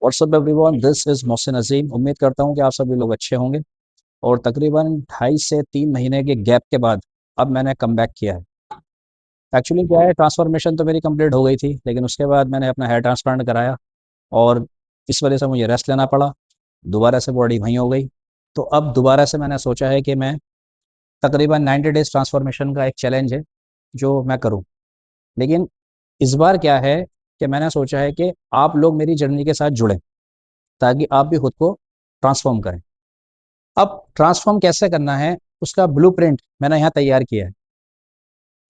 WhatsApp everyone, this is Mohsin Azeem. उम्मीद करता हूँ कि आप सभी लोग अच्छे होंगे। और तकरीबन 2.5 से 3 महीने के गैप के बाद अब मैंने कम बैक किया है। एक्चुअली क्या है, ट्रांसफॉर्मेशन तो मेरी कंप्लीट हो गई थी, लेकिन उसके बाद मैंने अपना हेयर ट्रांसप्लांट कराया और इस वजह से मुझे रेस्ट लेना पड़ा। दोबारा से बॉडी वहीं हो गई। तो अब दोबारा से मैंने सोचा है कि मैं तकरीबन 90 डेज ट्रांसफॉर्मेशन का एक चैलेंज है जो मैं करूं। लेकिन इस बार क्या है कि मैंने सोचा है कि आप लोग मेरी जर्नी के साथ जुड़ें ताकि आप भी खुद को ट्रांसफॉर्म करें। अब ट्रांसफॉर्म कैसे करना है उसका ब्लूप्रिंट मैंने यहाँ तैयार किया है।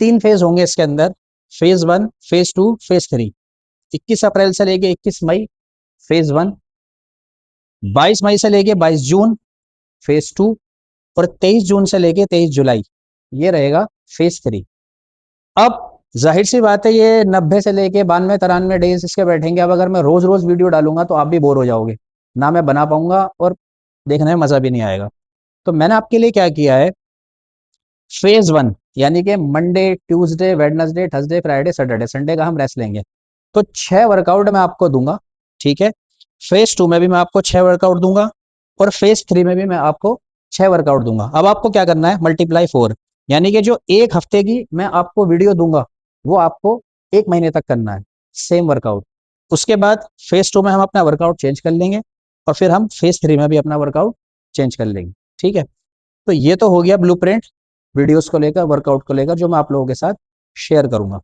3 फेज होंगे इसके अंदर, फेज 1, फेज 2, फेज 3। 21 अप्रैल से लेके 21 मई फेज 1, 22 मई से लेके 22 जून फेज 2, और 23 जून से लेके 23 जुलाई ये रहेगा फेज 3। अब जाहिर सी बात है, ये 90 से लेके 92-93 डेज इसके बैठेंगे। अब अगर मैं रोज रोज वीडियो डालूंगा तो आप भी बोर हो जाओगे, ना मैं बना पाऊंगा और देखने में मजा भी नहीं आएगा। तो मैंने आपके लिए क्या किया है, फेज 1 यानी कि Monday, Tuesday, Wednesday, Thursday, Friday, Saturday, Sunday का हम रेस्ट लेंगे। तो 6 वर्कआउट मैं आपको दूंगा, ठीक है। फेज 2 में भी मैं आपको 6 वर्कआउट दूंगा और फेज 3 में भी मैं आपको 6 वर्कआउट दूंगा। अब आपको क्या करना है, मल्टीप्लाई 4, यानी कि जो एक हफ्ते की मैं आपको वीडियो दूंगा वो आपको 1 महीने तक करना है, सेम वर्कआउट। उसके बाद फेज 2 में हम अपना वर्कआउट चेंज कर लेंगे और फिर हम फेज 3 में भी अपना वर्कआउट चेंज कर लेंगे, ठीक है। तो ये तो हो गया ब्लूप्रिंट वीडियोस को लेकर, वर्कआउट को लेकर, जो मैं आप लोगों के साथ शेयर करूंगा।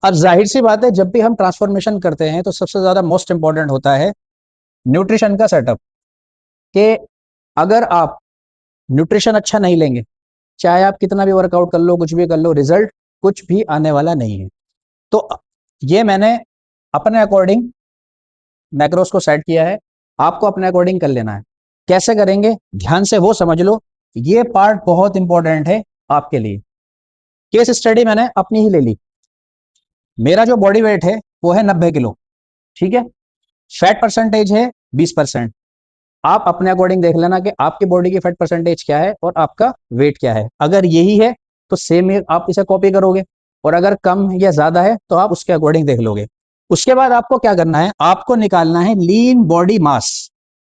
अब जाहिर सी बात है, जब भी हम ट्रांसफॉर्मेशन करते हैं तो सबसे ज्यादा मोस्ट इंपॉर्टेंट होता है न्यूट्रिशन का सेटअप। कि अगर आप न्यूट्रिशन अच्छा नहीं लेंगे, चाहे आप कितना भी वर्कआउट कर लो, कुछ भी कर लो, रिजल्ट कुछ भी आने वाला नहीं है। तो ये मैंने अपने अकॉर्डिंग मैक्रोस को सेट किया है, आपको अपने अकॉर्डिंग कर लेना है। कैसे करेंगे ध्यान से वो समझ लो, ये पार्ट बहुत इंपॉर्टेंट है आपके लिए। केस स्टडी मैंने अपनी ही ले ली। मेरा जो बॉडी वेट है वो है 90 किलो, ठीक है। फैट परसेंटेज है 20%। आप अपने अकॉर्डिंग देख लेना कि आपकी बॉडी की फैट परसेंटेज क्या है और आपका वेट क्या है। अगर यही है तो सेम आप इसे कॉपी करोगे, और अगर कम या ज्यादा है तो आप उसके अकॉर्डिंग देख लोगे। उसके बाद आपको क्या करना है, आपको निकालना है लीन बॉडी मास,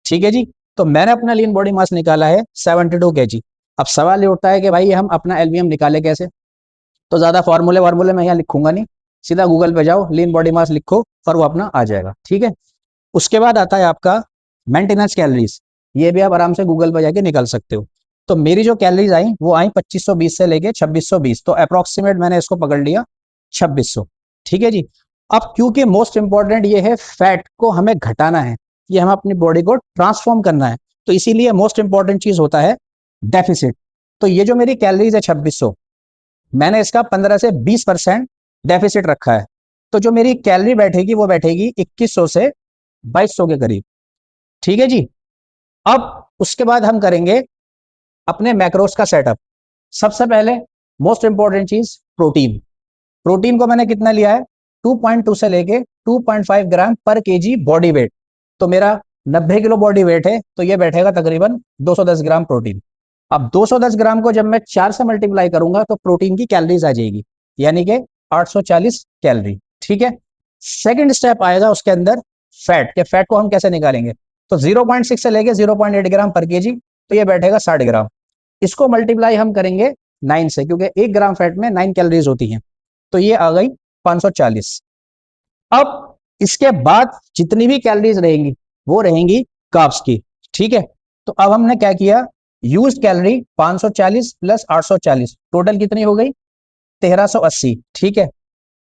ठीक है जी। तो मैंने अपना लीन बॉडी मास निकाला है 72 kg। अब सवाल ये उठता है कि भाई हम अपना एलबीएम निकाले कैसे। तो ज्यादा फॉर्मूले वार्मूले मैं यहाँ लिखूंगा नहीं, सीधा गूगल पे जाओ, लीन बॉडी मास लिखो और वो अपना आ जाएगा, ठीक है। उसके बाद आता है आपका मेंटेनेंस कैलोरीज। ये भी आप आराम से गूगल पे जाके निकाल सकते हो। तो मेरी जो कैलोरीज आई वो आई 2520 से लेके 2620, तो अप्रोक्सीमेट मैंने इसको पकड़ लिया 2600, ठीक है जी। अब क्योंकि मोस्ट इंपॉर्टेंट ये है, फैट को हमें घटाना है, ये हमें अपनी बॉडी को ट्रांसफॉर्म करना है, तो इसीलिए मोस्ट इंपॉर्टेंट चीज होता है डेफिसिट। तो ये जो मेरी कैलोरीज है 2600, मैंने इसका 15 से 20% डेफिसिट रखा है। तो जो मेरी कैलोरी बैठेगी वो बैठेगी 2100 से 2200 के करीब, ठीक है जी। अब उसके बाद हम करेंगे अपने मैक्रोस का सेटअप। सबसे पहले मोस्ट इंपॉर्टेंट चीज प्रोटीन। प्रोटीन को मैंने कितना लिया है, 2.2 से लेके 2.5 ग्राम पर केजी बॉडी वेट। तो मेरा 90 किलो बॉडी वेट है, तो ये बैठेगा तकरीबन 210 ग्राम प्रोटीन। अब 210 ग्राम को जब मैं 4 से मल्टीप्लाई करूंगा तो प्रोटीन की कैलोरीज आ जाएगी, यानी कि 840 कैलोरी, ठीक है। सेकंड स्टेप आएगा उसके अंदर फैट के। फैट को हम कैसे निकालेंगे, तो 0.6 से लेके 0.8 ग्राम पर केजी, तो ये बैठेगा 60 ग्राम। इसको मल्टीप्लाई हम करेंगे 9 से, क्योंकि 1 ग्राम फैट में 9 कैलोरीज होती हैं, तो ये आ गई 540। अब इसके बाद जितनी भी कैलोरीज रहेंगी वो रहेंगी कार्ब्स की, ठीक है। तो अब हमने क्या किया, यूज कैलोरी 540 प्लस 840, टोटल कितनी हो गई 1380, ठीक है।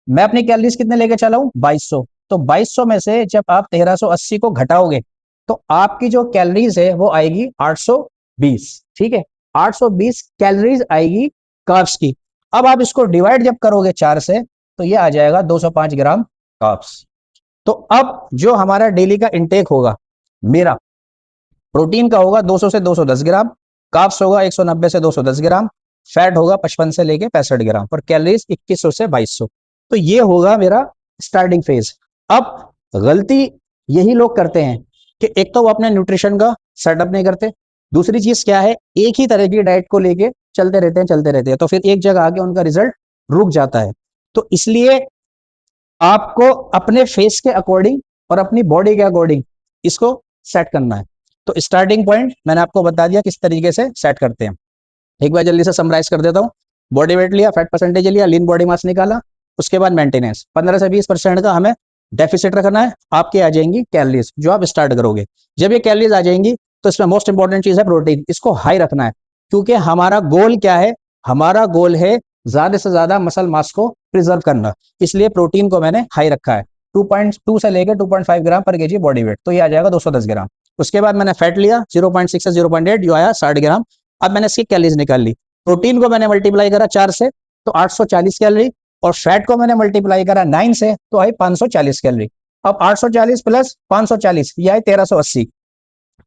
मैं अपनी कैलोरीज कितने लेके चला हूं 2200। तो 2200 में से जब आप 1380 को घटाओगे तो आपकी जो कैलोरीज है वो आएगी 820, ठीक है। 820 कैलोरीज आएगी कार्ब्स की। अब आप इसको डिवाइड जब करोगे 4 से तो ये आ जाएगा 205 ग्राम कार्ब्स। तो अब जो हमारा डेली का इंटेक होगा, मेरा प्रोटीन का होगा 200 से 210 ग्राम, कार्ब्स होगा 190 से 210 ग्राम, फैट होगा 55 से लेके 65 ग्राम, और कैलोरीज 2100 से 2200। तो ये होगा मेरा स्टार्टिंग फेज। अब गलती यही लोग करते हैं कि एक तो वो अपने न्यूट्रिशन का सेटअप नहीं करते, दूसरी चीज क्या है, एक ही तरह की डाइट को लेके चलते रहते हैं, तो फिर एक जगह आके उनका रिजल्ट रुक जाता है। तो इसलिए आपको अपने फेस के अकॉर्डिंग और अपनी बॉडी के अकॉर्डिंग इसको सेट करना है। तो स्टार्टिंग पॉइंट मैंने आपको बता दिया किस तरीके से सेट करते हैं। एक बार जल्दी से समराइज कर देता हूँ। बॉडी वेट लिया, फैट परसेंटेज लिया, लीन बॉडी मास निकाला, उसके बाद मेंटेनेंस 15 से 20% का हमें डेफिसिट रखना है। आपके आ जाएंगी कैलोरीज जो आप स्टार्ट करोगे। जब ये कैलोरीज आ जाएंगी तो इसमें मोस्ट इंपॉर्टेंट चीज है प्रोटीन, इसको हाई रखना है, क्योंकि हमारा गोल क्या है, हमारा गोल है ज्यादा से ज्यादा मसल मास को प्रिजर्व करना। इसलिए प्रोटीन को मैंने हाई रखा है, 2.2 से लेकर 2.5 ग्राम पर केजी बॉडी वेट, तो ये आ जाएगा 210 ग्राम। उसके बाद मैंने फैट लिया 0.6 से 0.8 जो आया 60 ग्राम। अब मैंने इसकी कैलोरीज निकाल ली। प्रोटीन को मैंने मल्टीप्लाई करा 4 से तो 840 कैलोरी, और फैट को मैंने मल्टीप्लाई करा 9 से तो आई 540 कैलोरी। अब 840 प्लस 540 ये आई 1380।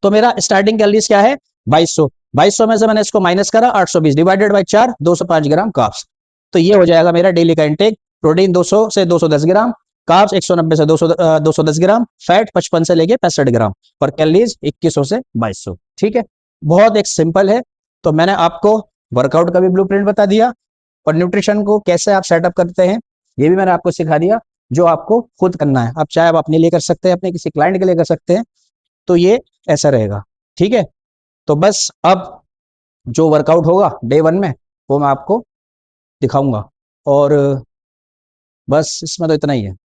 तो मेरा स्टार्टिंग कैलोरीज क्या है 2200। 2200 में से मैंने इसको माइनस करा 820 डिवाइडेड बाई 4 205 ग्राम कार्ब्स। तो ये हो जाएगा मेरा डेली का इंटेक। प्रोटीन 200 से 210 ग्राम, कार्ब्स 190 से 210 ग्राम, फैट 55 से लेके 65 ग्राम, और कैलोरीज 2100 से 2200। ठीक है, बहुत एक सिंपल है। तो मैंने आपको वर्कआउट का भी ब्लूप्रिंट बता दिया, और न्यूट्रिशन को कैसे आप सेटअप करते हैं ये भी मैंने आपको सिखा दिया, जो आपको खुद करना है। आप चाहे आप अपने लिए कर सकते हैं, अपने किसी क्लाइंट के लिए कर सकते हैं। तो ये ऐसा रहेगा। ठीक है, तो बस अब जो वर्कआउट होगा डे 1 में वो मैं आपको दिखाऊंगा, और बस इसमें तो इतना ही है।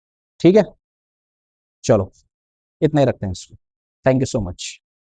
ठीक है, चलो इतना ही रखते हैं इसको। Thank you so much.